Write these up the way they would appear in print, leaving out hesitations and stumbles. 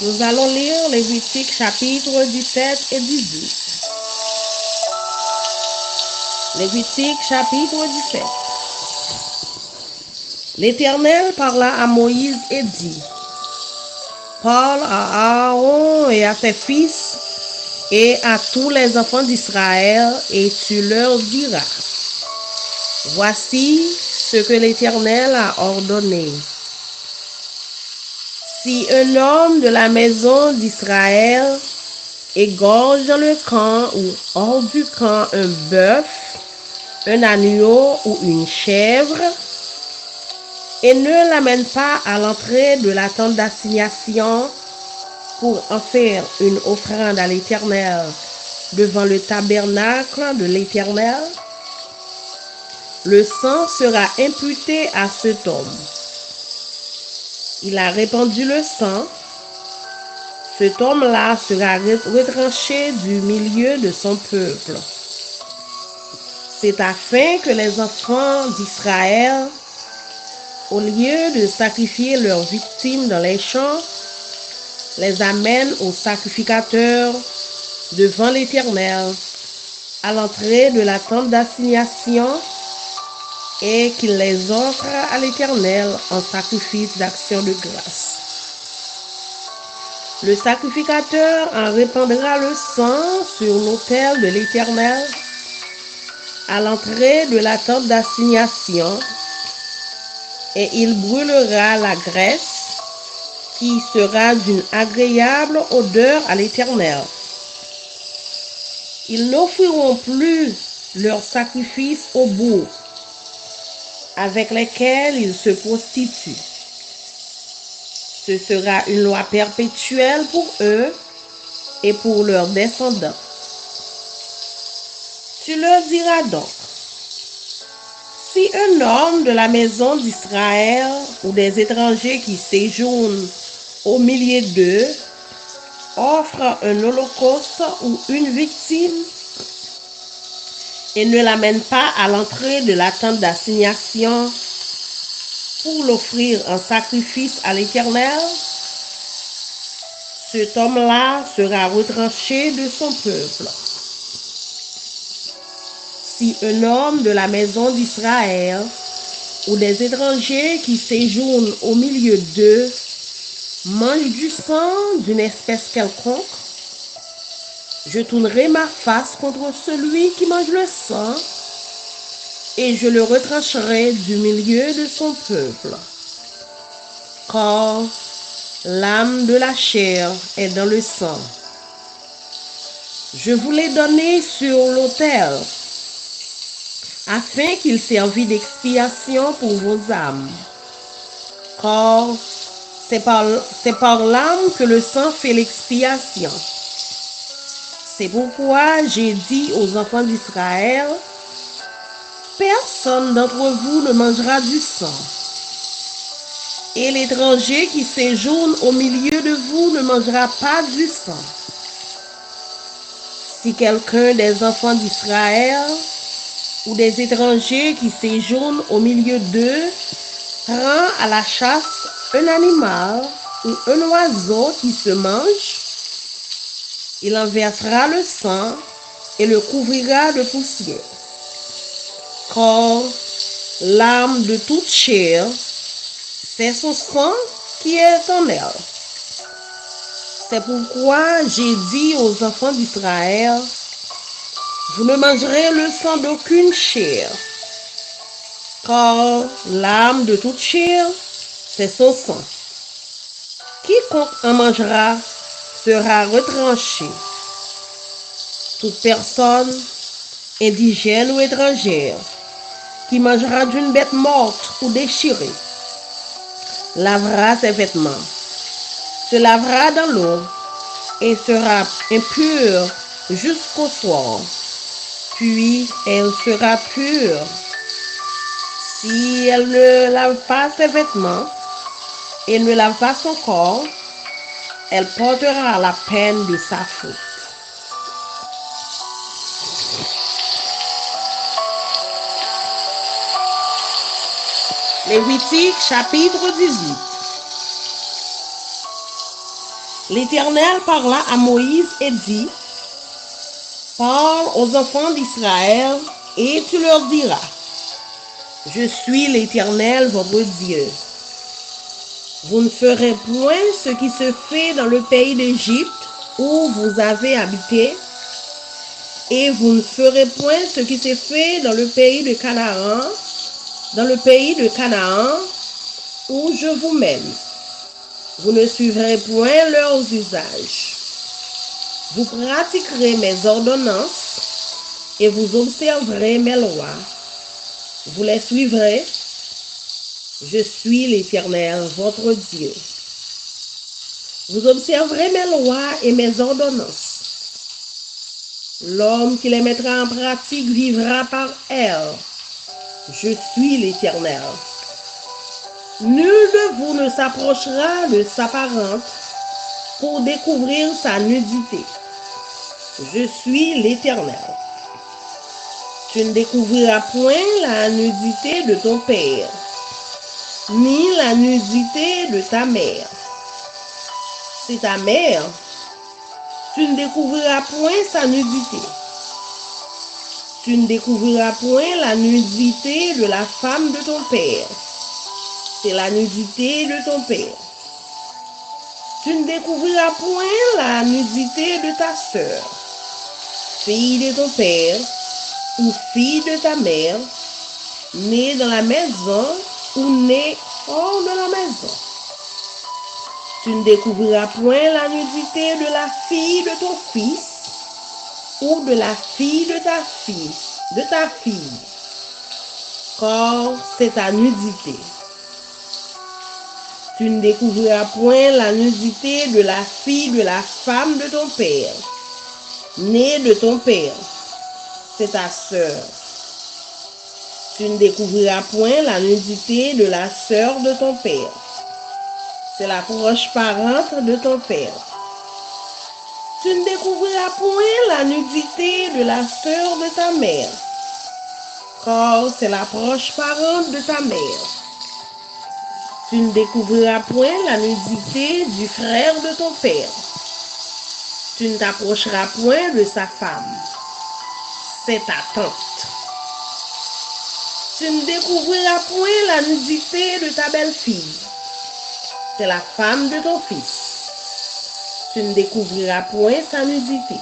Nous allons lire Lévitique chapitre 17 et 18. Lévitique chapitre 17. L'Éternel parla à Moïse et dit: Parle à Aaron et à ses fils et à tous les enfants d'Israël, et tu leur diras: Voici ce que l'Éternel a ordonné. Si un homme de la maison d'Israël égorge dans le camp ou hors du camp un bœuf, un agneau ou une chèvre, et ne l'amène pas à l'entrée de la tente d'assignation pour en faire une offrande à l'Éternel devant le tabernacle de l'Éternel, le sang sera imputé à cet homme. Il a répandu le sang. Cet homme-là sera retranché du milieu de son peuple. C'est afin que les enfants d'Israël, au lieu de sacrifier leurs victimes dans les champs, les amènent au sacrificateur devant l'Éternel, à l'entrée de la tente d'assignation, et qu'il les offre à l'Éternel en sacrifice d'action de grâce. Le sacrificateur en répandra le sang sur l'autel de l'Éternel à l'entrée de la tente d'assignation, et il brûlera la graisse qui sera d'une agréable odeur à l'Éternel. Ils n'offriront plus leurs sacrifices aux boucs avec lesquels ils se prostituent. Ce sera une loi perpétuelle pour eux et pour leurs descendants. Tu leur diras donc: si un homme de la maison d'Israël ou des étrangers qui séjournent au milieu d'eux offre un holocauste ou une victime et ne l'amène pas à l'entrée de la tente d'assignation pour l'offrir en sacrifice à l'Éternel, cet homme-là sera retranché de son peuple. Si un homme de la maison d'Israël ou des étrangers qui séjournent au milieu d'eux mange du sang d'une espèce quelconque, je tournerai ma face contre celui qui mange le sang, et je le retrancherai du milieu de son peuple. Car l'âme de la chair est dans le sang. Je vous l'ai donné sur l'autel, afin qu'il servît d'expiation pour vos âmes. Car c'est par l'âme que le sang fait l'expiation. C'est pourquoi j'ai dit aux enfants d'Israël: personne d'entre vous ne mangera du sang. Et l'étranger qui séjourne au milieu de vous ne mangera pas du sang. Si quelqu'un des enfants d'Israël ou des étrangers qui séjournent au milieu d'eux rend à la chasse un animal ou un oiseau qui se mange, il en versera le sang et le couvrira de poussière. Car l'âme de toute chair, c'est son sang qui est en elle. C'est pourquoi j'ai dit aux enfants d'Israël: vous ne mangerez le sang d'aucune chair, car l'âme de toute chair, c'est son sang. Quiconque en mangera sera retranché. Toute personne, indigène ou étrangère, qui mangera d'une bête morte ou déchirée, lavera ses vêtements, se lavera dans l'eau et sera impure jusqu'au soir. Puis elle sera pure. Si elle ne lave pas ses vêtements et ne lave pas son corps, elle portera la peine de sa faute. Lévitique chapitre 18. L'Éternel parla à Moïse et dit, parle aux enfants d'Israël et tu leur diras, je suis l'Éternel votre Dieu. Vous ne ferez point ce qui se fait dans le pays d'Égypte où vous avez habité, et vous ne ferez point ce qui s'est fait dans le pays de Canaan, où je vous mène. Vous ne suivrez point leurs usages. Vous pratiquerez mes ordonnances et vous observerez mes lois. Vous les suivrez. Je suis l'Éternel, votre Dieu. Vous observerez mes lois et mes ordonnances. L'homme qui les mettra en pratique vivra par elles. Je suis l'Éternel. Nul de vous ne s'approchera de sa parente pour découvrir sa nudité. Je suis l'Éternel. Tu ne découvriras point la nudité de ton père, ni la nudité de ta mère. C'est ta mère. Tu ne découvriras point sa nudité. Tu ne découvriras point la nudité de la femme de ton père. C'est la nudité de ton père. Tu ne découvriras point la nudité de ta sœur, fille de ton père ou fille de ta mère, née dans la maison ou née hors de la maison. Tu ne découvriras point la nudité de la fille de ton fils ou de la fille de ta fille, car c'est ta nudité. Tu ne découvriras point la nudité de la fille de la femme de ton père, née de ton père, c'est ta sœur. Tu ne découvriras point la nudité de la sœur de ton père, c'est la proche parente de ton père. Tu ne découvriras point la nudité de la sœur de ta mère, car c'est la proche parente de ta mère. Tu ne découvriras point la nudité du frère de ton père. Tu ne t'approcheras point de sa femme, c'est ta tante. Tu ne découvriras point la nudité de ta belle-fille, c'est la femme de ton fils. Tu ne découvriras point sa nudité.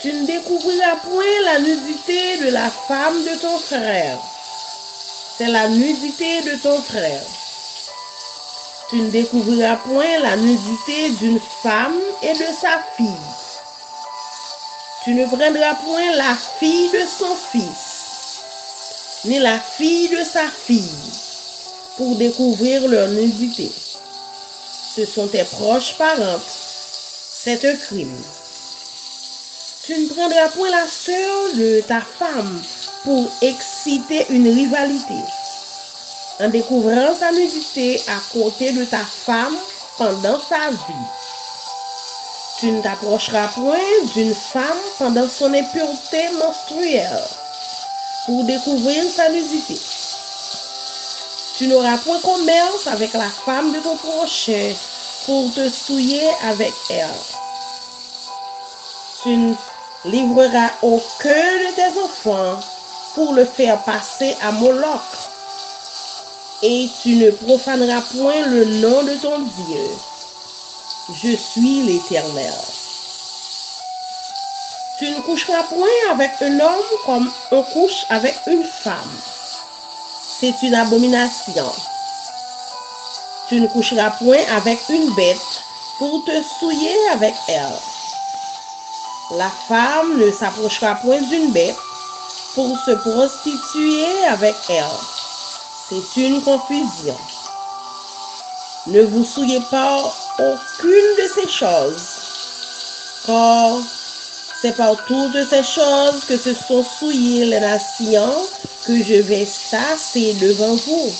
Tu ne découvriras point la nudité de la femme de ton frère, c'est la nudité de ton frère. Tu ne découvriras point la nudité d'une femme et de sa fille. Tu ne prendras point la fille de son fils, ni la fille de sa fille, pour découvrir leur nudité. Ce sont tes proches parentes. C'est un crime. Tu ne prendras point la sœur de ta femme pour exciter une rivalité, en découvrant sa nudité à côté de ta femme pendant sa vie. Tu ne t'approcheras point d'une femme pendant son impureté menstruelle pour découvrir sa nudité. Tu n'auras point commerce avec la femme de ton prochain pour te souiller avec elle. Tu ne livreras aucun de tes enfants pour le faire passer à Moloch. Et tu ne profaneras point le nom de ton Dieu. Je suis l'Éternel. Tu ne coucheras point avec un homme comme on couche avec une femme. C'est une abomination. Tu ne coucheras point avec une bête pour te souiller avec elle. La femme ne s'approchera point d'une bête pour se prostituer avec elle. C'est une confusion. Ne vous souillez pas aucune de ces choses, car c'est par toutes ces choses que se sont souillées les nations que je vais chasser devant vous.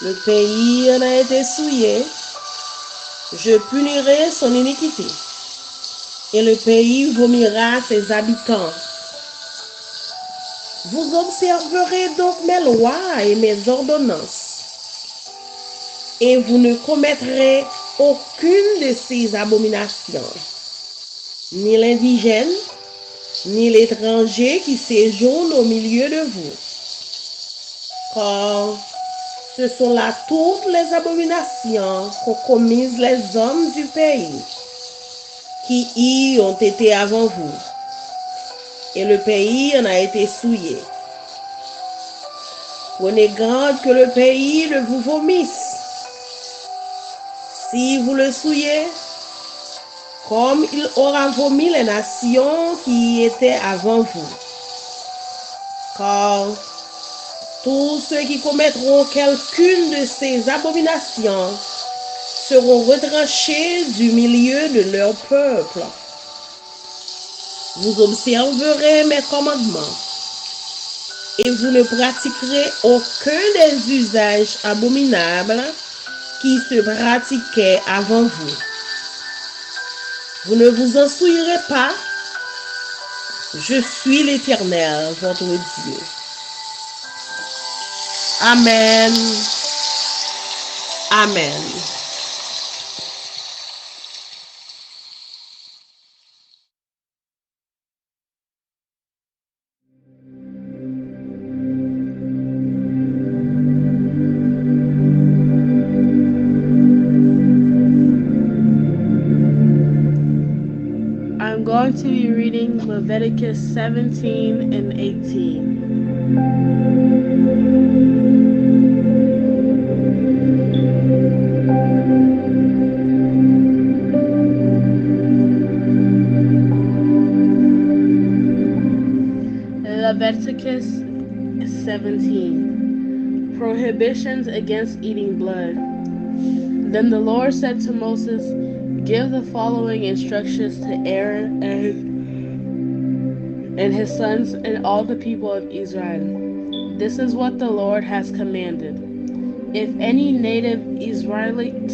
Le pays en a été souillé, je punirai son iniquité, et le pays vomira ses habitants. Vous observerez donc mes lois et mes ordonnances, et vous ne commettrez aucune de ces abominations, ni l'indigène, ni l'étranger qui séjourne au milieu de vous. Car ce sont là toutes les abominations qu'ont commises les hommes du pays qui y ont été avant vous. Et le pays en a été souillé. Prenez garde que le pays ne vous vomisse. Si vous le souillez, comme il aura vomi les nations qui y étaient avant vous. Car tous ceux qui commettront quelqu'une de ces abominations seront retranchés du milieu de leur peuple. Vous observerez mes commandements et vous ne pratiquerez aucun des usages abominables qui se pratiquaient avant vous. Vous ne vous en souillerez pas. Je suis l'Éternel, votre Dieu. Amen. Amen. I'm going to be reading Leviticus 17 and 18. Leviticus 17. Prohibitions against eating blood. Then the Lord said to Moses, "Give the following instructions to Aaron and his sons and all the people of Israel. This is what the Lord has commanded. If any native Israelite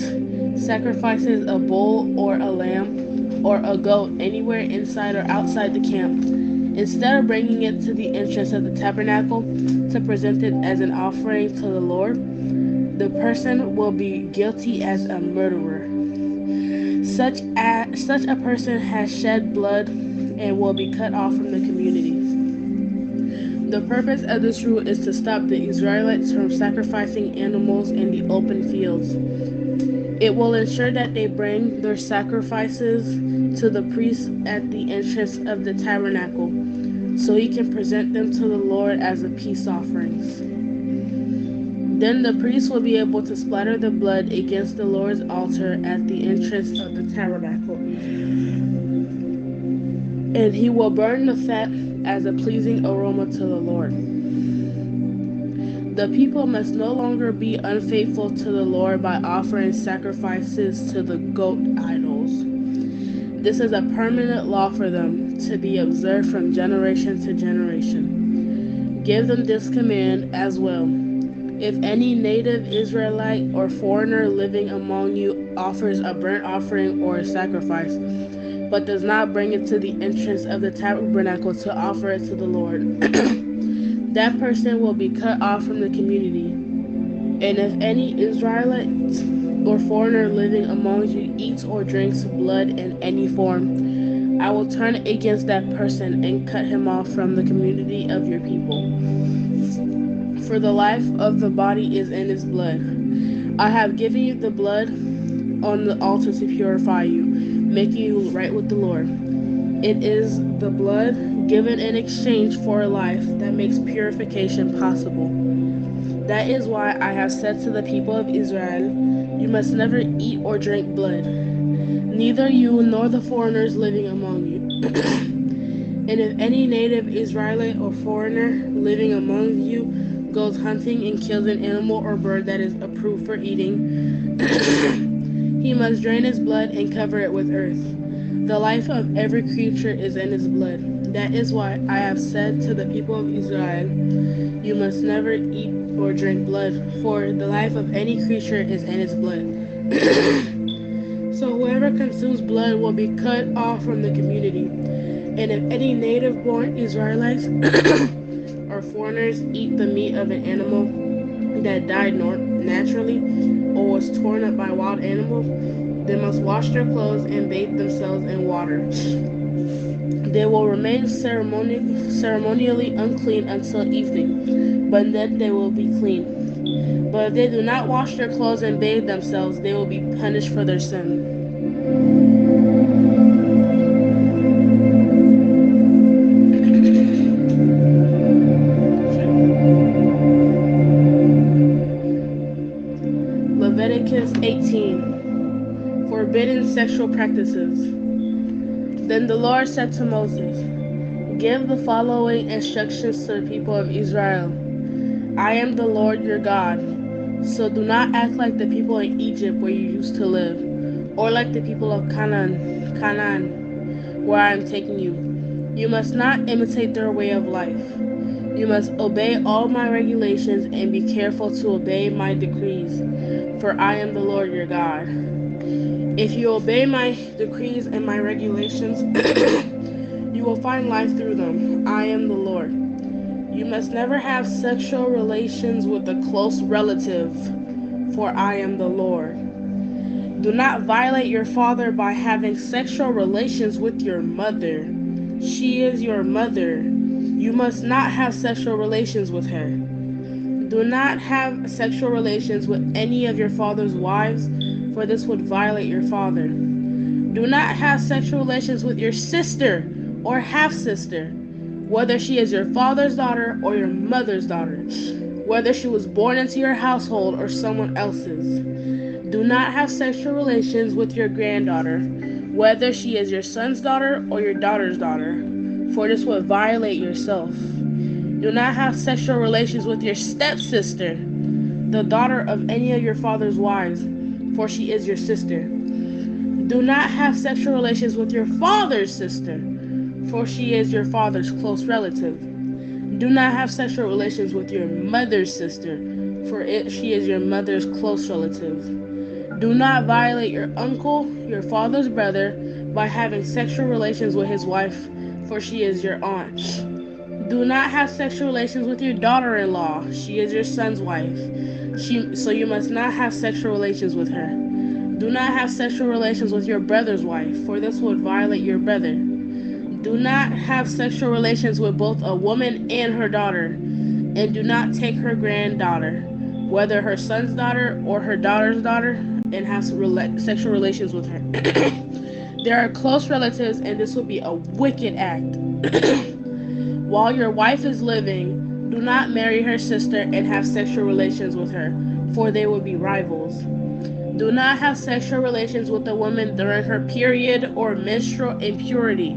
sacrifices a bull or a lamb or a goat anywhere inside or outside the camp, instead of bringing it to the entrance of the tabernacle to present it as an offering to the Lord, the person will be guilty as a murderer. Such a person has shed blood and will be cut off from the community. The purpose of this rule is to stop the Israelites from sacrificing animals in the open fields. It will ensure that they bring their sacrifices to the priest at the entrance of the tabernacle, so he can present them to the Lord as a peace offerings. Then the priest will be able to splatter the blood against the Lord's altar at the entrance of the tabernacle. And he will burn the fat as a pleasing aroma to the Lord. The people must no longer be unfaithful to the Lord by offering sacrifices to the goat idols. This is a permanent law for them to be observed from generation to generation. Give them this command as well. If any native Israelite or foreigner living among you offers a burnt offering or a sacrifice, but does not bring it to the entrance of the tabernacle to offer it to the Lord, that person will be cut off from the community. And if any Israelite or foreigner living among you eats or drinks blood in any form, I will turn against that person and cut him off from the community of your people. For the life of the body is in its blood. I have given you the blood on the altar to purify you, making you right with the Lord. It is the blood given in exchange for a life that makes purification possible. That is why I have said to the people of Israel, you must never eat or drink blood, neither you nor the foreigners living among you. And if any native Israelite or foreigner living among you goes hunting and kills an animal or bird that is approved for eating, he must drain its blood and cover it with earth. The life of every creature is in its blood. That is why I have said to the people of Israel, you must never eat or drink blood, for the life of any creature is in its blood. So whoever consumes blood will be cut off from the community. And if any native-born Israelites or foreigners eat the meat of an animal that died naturally or was torn up by wild animals, They must wash their clothes and bathe themselves in water. They will remain ceremonially unclean until evening, but then they will be clean. But if they do not wash their clothes and bathe themselves, they will be punished for their sin. Leviticus 18. Forbidden sexual practices. Then the Lord said to Moses, "Give the following instructions to the people of Israel. I am the Lord your God. So do not act like the people in Egypt where you used to live, or like the people of Canaan, where I am taking you. You must not imitate their way of life. You must obey all my regulations and be careful to obey my decrees, for I am the Lord your God. If you obey my decrees and my regulations, you will find life through them. I am the Lord. You must never have sexual relations with a close relative, for I am the Lord. Do not violate your father by having sexual relations with your mother. She is your mother. You must not have sexual relations with her. Do not have sexual relations with any of your father's wives, for this would violate your father. Do not have sexual relations with your sister or half sister, whether she is your father's daughter or your mother's daughter, whether she was born into your household or someone else's. Do not have sexual relations with your granddaughter, whether she is your son's daughter or your daughter's daughter, for this would violate yourself. Do not have sexual relations with your stepsister, the daughter of any of your father's wives, for she is your sister. Do not have sexual relations with your father's sister, for she is your father's close relative. Do not have sexual relations with your mother's sister, for she is your mother's close relative. Do not violate your uncle, your father's brother, by having sexual relations with his wife, for she is your aunt. Do not have sexual relations with your daughter-in-law. She is your son's wife. So you must not have sexual relations with her. Do not have sexual relations with your brother's wife, for this would violate your brother. Do not have sexual relations with both a woman and her daughter, and do not take her granddaughter, whether her son's daughter or her daughter's daughter, and have sexual relations with her. They are close relatives, and this would be a wicked act. While your wife is living, do not marry her sister and have sexual relations with her, for they will be rivals. Do not have sexual relations with a woman during her period or menstrual impurity.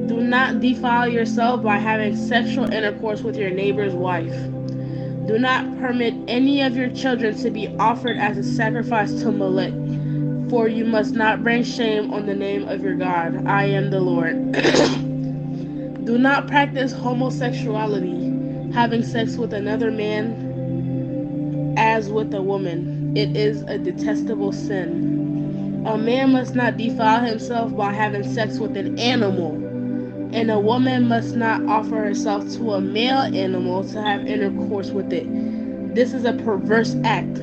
Do not defile yourself by having sexual intercourse with your neighbor's wife. Do not permit any of your children to be offered as a sacrifice to Molech, for you must not bring shame on the name of your God. I am the Lord. Do not practice homosexuality, having sex with another man as with a woman. It is a detestable sin. A man must not defile himself by having sex with an animal, and a woman must not offer herself to a male animal to have intercourse with it. This is a perverse act.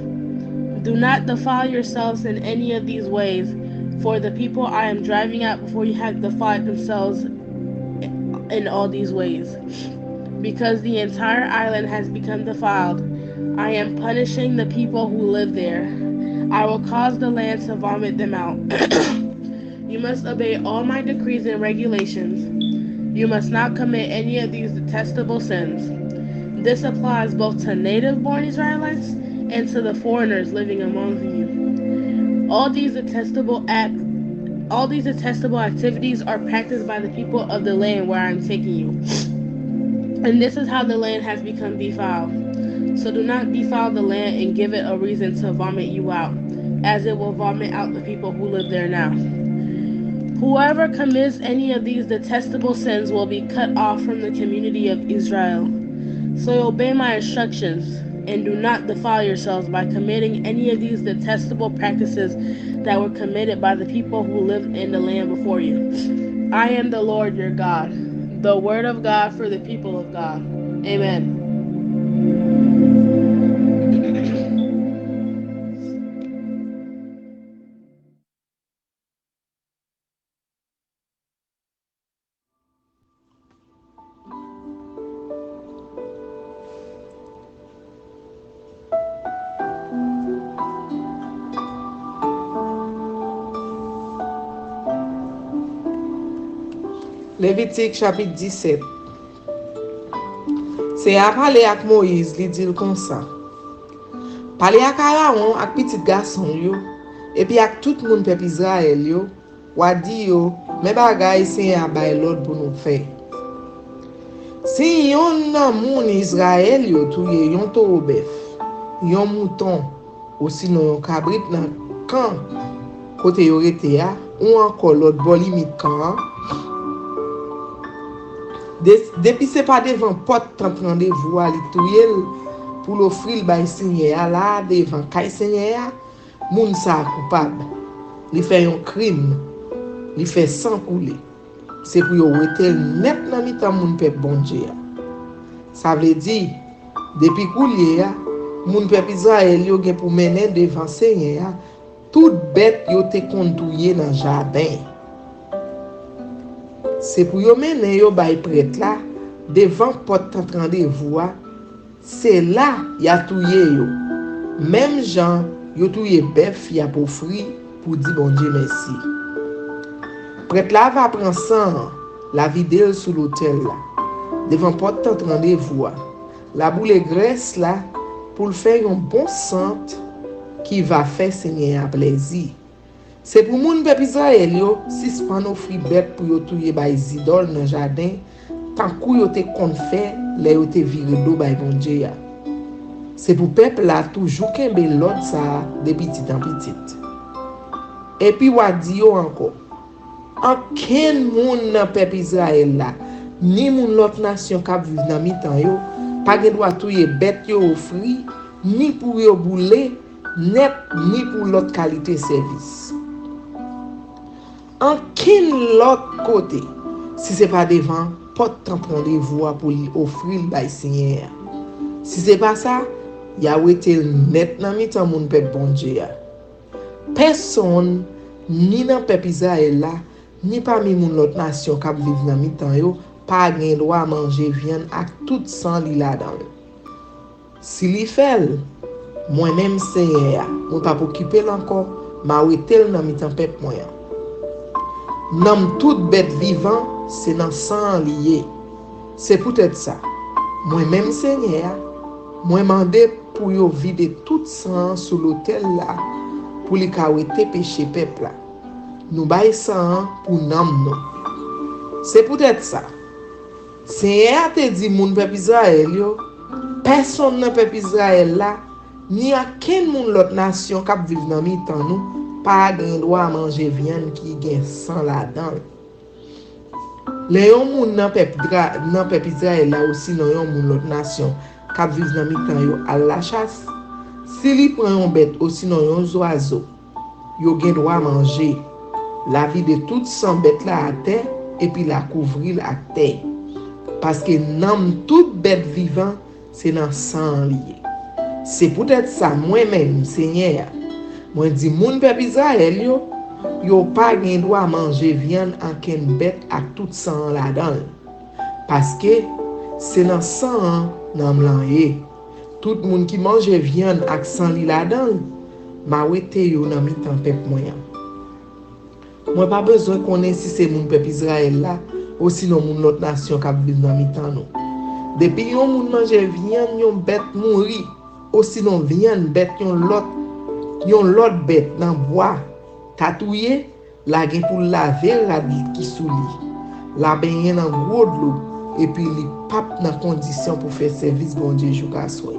Do not defile yourselves in any of these ways, for the people I am driving out before you have defiled themselves in all these ways. Because the entire island has become defiled, I am punishing the people who live there. I will cause the land to vomit them out. You must obey all my decrees and regulations. You must not commit any of these detestable sins. This applies both to native-born Israelites and to the foreigners living among you. All these detestable activities are practiced by the people of the land where I am taking you. And this is how the land has become defiled. So do not defile the land and give it a reason to vomit you out, as it will vomit out the people who live there now. Whoever commits any of these detestable sins will be cut off from the community of Israel. So obey my instructions, and do not defile yourselves by committing any of these detestable practices that were committed by the people who lived in the land before you. I am the Lord your God. The word of God for the people of God. Amen. Lévitique chapitre 17. C'est à parler avec Moïse, li dit comme ça. Parler avec Aaron, avec petit garçon yo, et puis avec tout le monde peuple Israël yo, wa di yo, mais bagay c'est à bay l'autre pour nous faire. Si yon nan moun Israël yo touye yon taureau bœuf, yon mouton, ou sinon yon cabrit nan camp côté yo rete ya, ou encore l'autre bon limite camp. Depuis c'est pas devant porte tant rendez-vous à li touye pour l'offrir bay Seigneur là devant kay Seigneur, moun sa coupable. Li fait un crime, li fait sang couler. C'est pour yo rete net nan mitan moun peuple bon Dieu. Ça veut dire depuis coulier moun peuple Israël yo gen pour mener devant Seigneur toute bête yo te kontouye dans jardin. C'est pour yo mener yo bay prêtre là devant porte rendez-vous. C'est là y a touye yo. Même Jean yo touye bœuf y a pour offrir pour dire bon Dieu merci. Prêtre là va prendre sang, la vider sous l'autel là. Devant porte rendez-vous. La boule graisse là pour le faire un bon sang qui va faire Seigneur plaisir. C'est pour moun peuple Israël yo suspend offrir bête pour yo touye bay idole dans jardin tant kou yo te kon fait les yo te viré d'eau bay bon Dieu. C'est pour peuple là toujours kembe l'autre ça de petit en petit. Et puis wa di yo encore aucun moun nan peuple Israël là ni moun l'autre nation qui vive dans mitan yo pas gen droit touye bête yo offri ni pour yo boule net ni pour l'autre qualité service. En quel l'autre côté si c'est pas devant porte rendez-vous pour offrir bay Seigneur. Si c'est pas ça, y a été net nan mitan moun peuple bon Dieu. Personne ni dans peuple Israël là ni parmi moun l'autre nation qui vivent dans mitan yo pas gen droit manger viande ak tout sang li la dan. Si li fait moi-même Seigneur, on pas occuper encore, ma wetel dans mitan peuple moyen. Nam toute bête vivant, c'est dans sang lié. C'est peut-être ça. Moi-même Seigneur, moi mandé pour yo vider tout sang sur l'autel là pour li kawete péché peuple là. Nous bay sang pour nam non. C'est peut-être ça. Seigneur te dit moun peuple Israël yo, personne dans peuple Israël là, ni à quel moun l'autre nation qui vive dans mitan nous, pas gen droit manger viande qui gen sang là-dedans. Les yon moun nan peuple Israël là aussi non yon moun l'autre nation qui vive dans mitan yo à la chasse. Si li prend yon bête aussi non yon oiseau, yo gen droit manger la vie de toute sang bête là à terre et puis la couvrir à terre. Parce que nam toute bête vivant c'est dans sang lié. C'est peut-être ça moi-même Seigneur. Moi dis moun peuple Israël yo pas gen droit manger viande en ken bête ak tout sang là-dedans. Parce que c'est dans sang nan mlanye. Tout moun qui mange viande ak sang li là-dedans, ma wete yo nan mitan peuple moyen. Moi pas besoin connait si c'est moun peuple Israël là ou sinon moun l'autre nation qui vivent dans mitan nous. Depuis yon moun mange viande yon bête mouri, ou sinon viande bête yon l'autre bête dans bois tatouye la gen pour laver radis qui sous li. La baigner dans gros de l'eau et puis li pape dans condition pour faire service bon Dieu jusqu'à soir.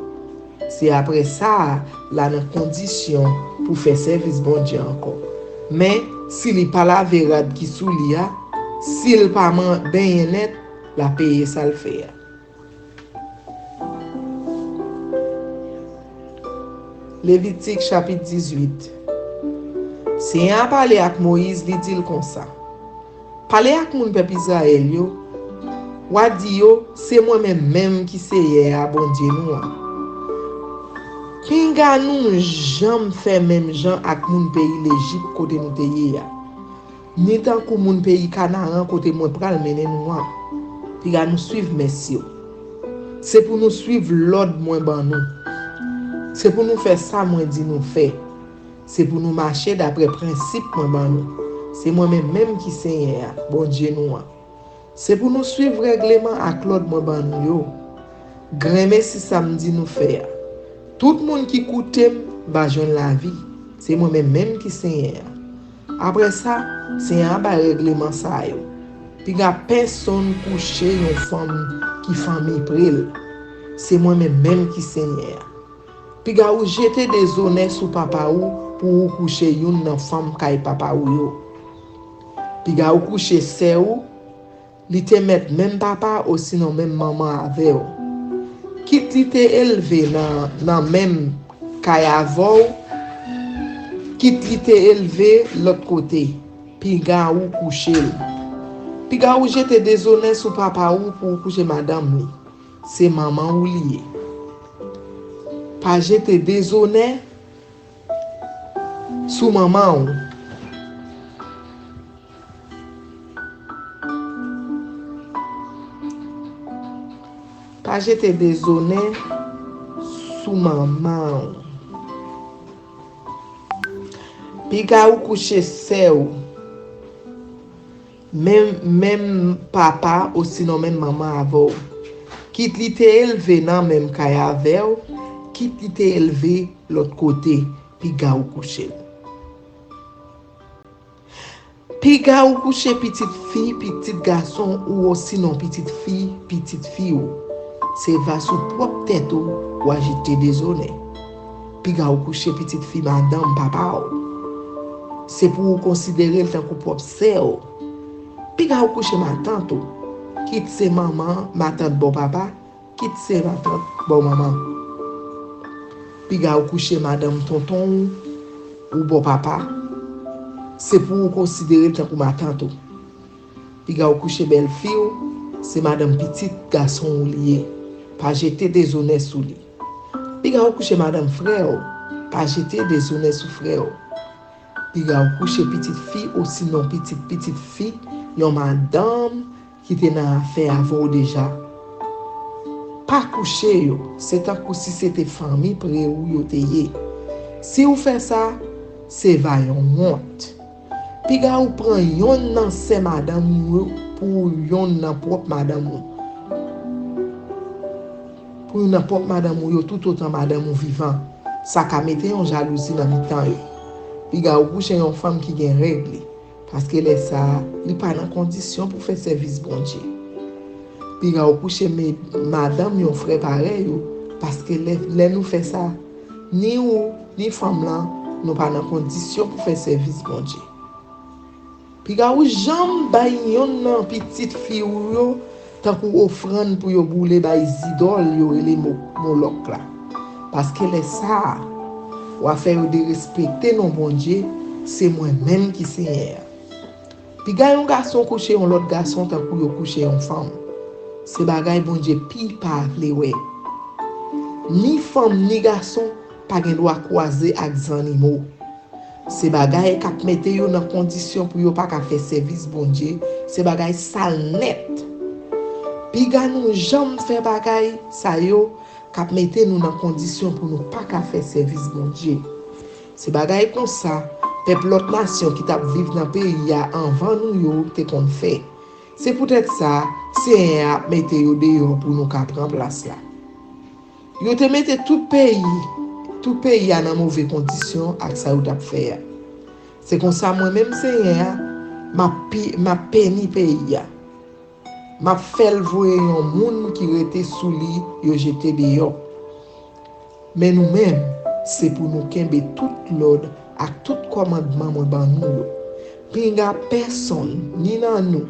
C'est après ça la dans condition pour faire service bon Dieu encore. Mais si li pas laver radis qui sous li a, s'il pas baigner net, la payer ça le fait. Lévitique chapitre 18. C'est un parler avec Moïse, li dit comme ça. Parler avec mon peuple Israël yo, wa di yo, c'est moi-même qui c'est à bon Dieu nous. Pinga nous jamais fait même gens avec mon pays l'Égypte côté nous te ya. Ni tant que mon pays Canaan côté moi pral mener nous. Pinga nous suivre messieurs. C'est pour nous suivre l'ordre moi ban nous. C'est pour nous faire ça moi dit nous faire. C'est pour nous marcher d'après principe moi ban nous. C'est moi-même qui Seigneur, bon Dieu nous. C'est pour nous suivre règlement ak l'autre moi ban nou yo. Grand merci samedi nous faire. Tout le monde qui écoute va joindre la vie. C'est moi-même qui Seigneur. Après ça, c'est un bas règlement ça yo. Puis il y a personne couché une femme qui famille près. C'est moi-même qui Seigneur. Puis il y a ou jeter des honneurs sur papa ou pour coucher une femme kay papa ou yo. Puis il y a ou coucher sè ou, li te met même papa ou sinon même maman avec ou. Qui li te élevé dans même kay avou, qui li te élevé l'autre côté. Puis il y a ou coucher. Puis il y a ou jeter des honneurs sur papa ou pour coucher madame li. C'est maman ou lié. Pas jeter des honneurs sur maman ou. Pas jeter des honneurs sur maman ou. Puis ga ou coucher sè ou. Même papa ou sinon même maman avou. Qui li te élevé dans même kay avec, qui li te élevé l'autre côté, puis ga ou coucher. Puis ga ou coucher petite fille, petit garçon ou sinon petite fille ou. C'est va sous propre tête ou agiter des honneurs. Puis ga ou coucher petite fille madame papa ou. C'est pour considérer le temps que propre sœur. Puis ga ou coucher ma tante ou. Quitte c'est maman, ma tante bon papa, quitte c'est ma tante bon maman. Puis ga ou coucher madame tonton ou bon papa, c'est pour considérer le temps pour ma tante. Puis ga ou coucher belle fille, c'est madame petite garçon ou lié, pas jeter des honneurs sous lui. Puis ga ou coucher madame frère, pas jeter des honneurs sous frère. Puis ga ou coucher petite fille ou sinon petite fille, yon madame qui était dans l'affaire avant déjà. Pas coucher yo, c'est tant que si c'était famille près ou yo teye. Si vous faites ça, c'est vaillant honte. Puis ga ou prend yon nan c'est madame ou pour yon nan propre madame ou. Pour yon nan propre madame ou yo tout autant madame ou vivant. Ça ka mette yon jalousie dans mi-temps yo. Puis ga ou coucher yon femme qui gen règle. Parce que là, ça, il pas dans condition pour faire service bon Dieu. Puis il coucher madame yon frère pareil parce que là nous fait ça ni ou ni femme là nous pas dans condition pour faire service bon Dieu. Puis il jambe bay yon nan petite fille yo tant qu'on offrande pour yo boule bay idole yo et les moloch là. Parce que là ça ou a faire de respecter non bon Dieu, c'est moi-même qui Seigneur. Puis gars un garçon coucher on l'autre garçon tant pour yo coucher une femme. C'est bagay bon Dieu pile pas vle ouais. Ni femme ni garçon pas gen droit croiser avec animaux. C'est bagay k'ap mette yo dans condition pour yo pas ka faire service bon Dieu, c'est bagay sale net. Puis gars nous jamais faire bagay ça yo k'ap mette nous dans condition pour nous pas ka faire service bon Dieu. C'est bagay comme ça peuple l'autre nation qui t'a vivre dans pays avant nous yo te kon fait. C'est peut-être ça, c'est un mettre yo dehors pour nous prendre place là. Yo te mette tout pays dans mauvaise condition avec ça ou t'a fait. C'est comme ça moi-même c'est ma peine pays. M'a fait voir un monde qui était sous lit, yo jeté dehors. Mais nous-mêmes, c'est pour nous kembe tout l'ordre avec tout commandement moi ban nous. Puis il personne ni dans nous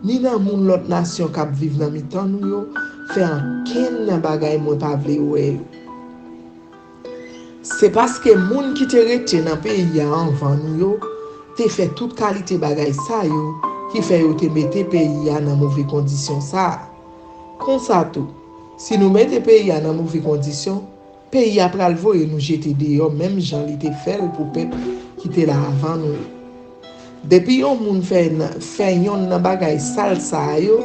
ni dans moun l'autre nation qui vivent dans mi-temps nous yo fait aucun bagay moi pas vle ouais. C'est parce que moun qui te rete dans pays avant nous yo te fait toute qualité bagay ça yo qui fait yo te mette pays dans mauvaise condition ça. Comme ça tout. Si nous mette pays dans mauvaise condition, pays après le voyer nous jeter dehors même Jean li te fait pour peuple qui était là avant nous. Depuis yon moun fait yon nan bagay sale sa yo,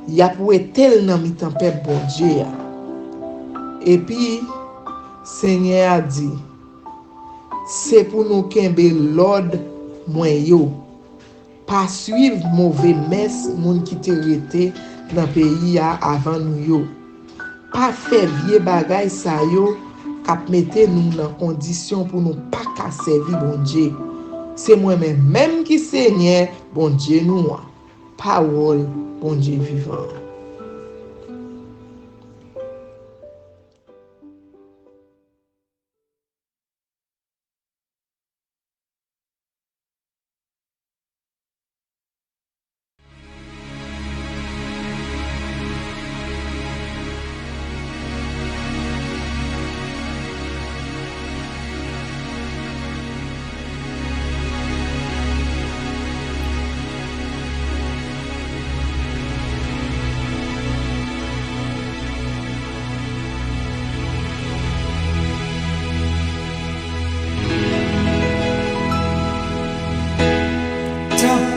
y a pou tel nan mitan peuple bon Dieu. Et puis Seigneur a dit, c'est pour nous kembe l'ordre moins yo. pa suiv mouve mes moun ki te rete nan peyi ya avan nou yo. Pa fe vie bagay sa yo kap mette nou nan kondisyon pou nou pa ka servi bon Dieu. Se mwen men ki Seigneur bon Dieu nou. Parole bon Dieu vivant.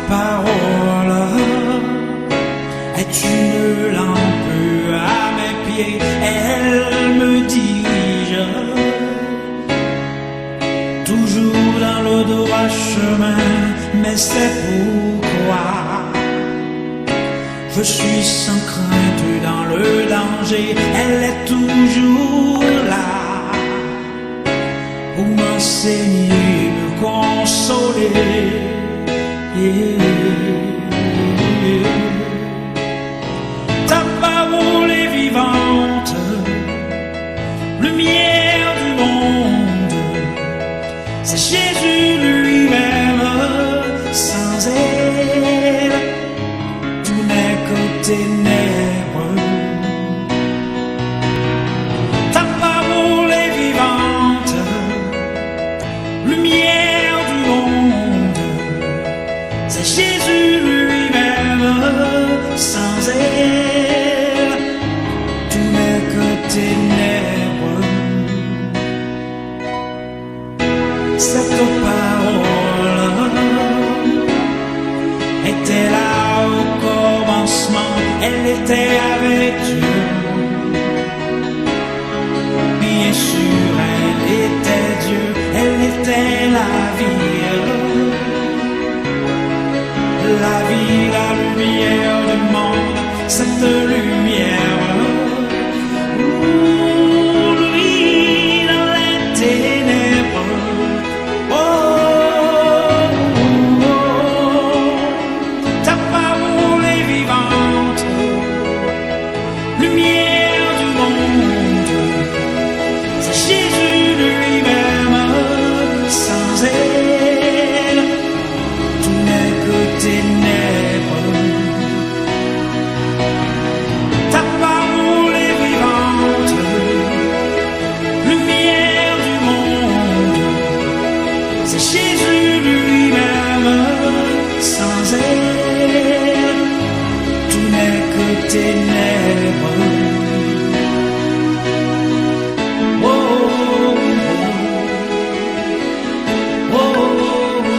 Parole est une lampe à mes pieds, elle me dirige toujours dans le droit chemin, mais c'est pourquoi je suis sans crainte dans le danger, elle est toujours là pour m'enseigner, me consoler. Ta parole est vivante, lumière du monde, c'est Jésus lui-même, sans elle, tout n'est que ténèbres. Ta parole est vivante, lumière du monde, c'est Jésus lui-même, sans elle, tout n'est que ténèbres. Cette parole était là au commencement, elle était avec Dieu. Bien sûr, elle était Dieu, elle était la vie. La vie, la lumière du monde, cette lumière brille dans les ténèbres. Oh, oh, oh, ta parole est vivante, lumière du monde, c'est Jésus lui-même, sans elle, tout n'est que ténèbres. Ta parole est vivante, lumière du monde, c'est Jésus lui-même, sans elle, tout n'est que ténèbres. Oh, oh, oh, oh, oh, oh.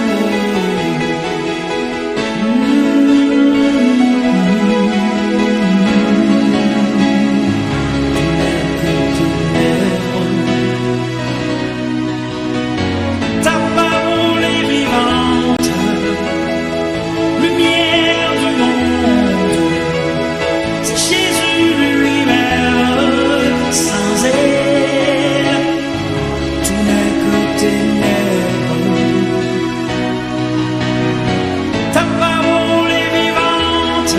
Ta parole est vivante, lumière du monde, c'est Jésus lui-même, sans elle, tout n'est que ténèbres. Ta parole est vivante,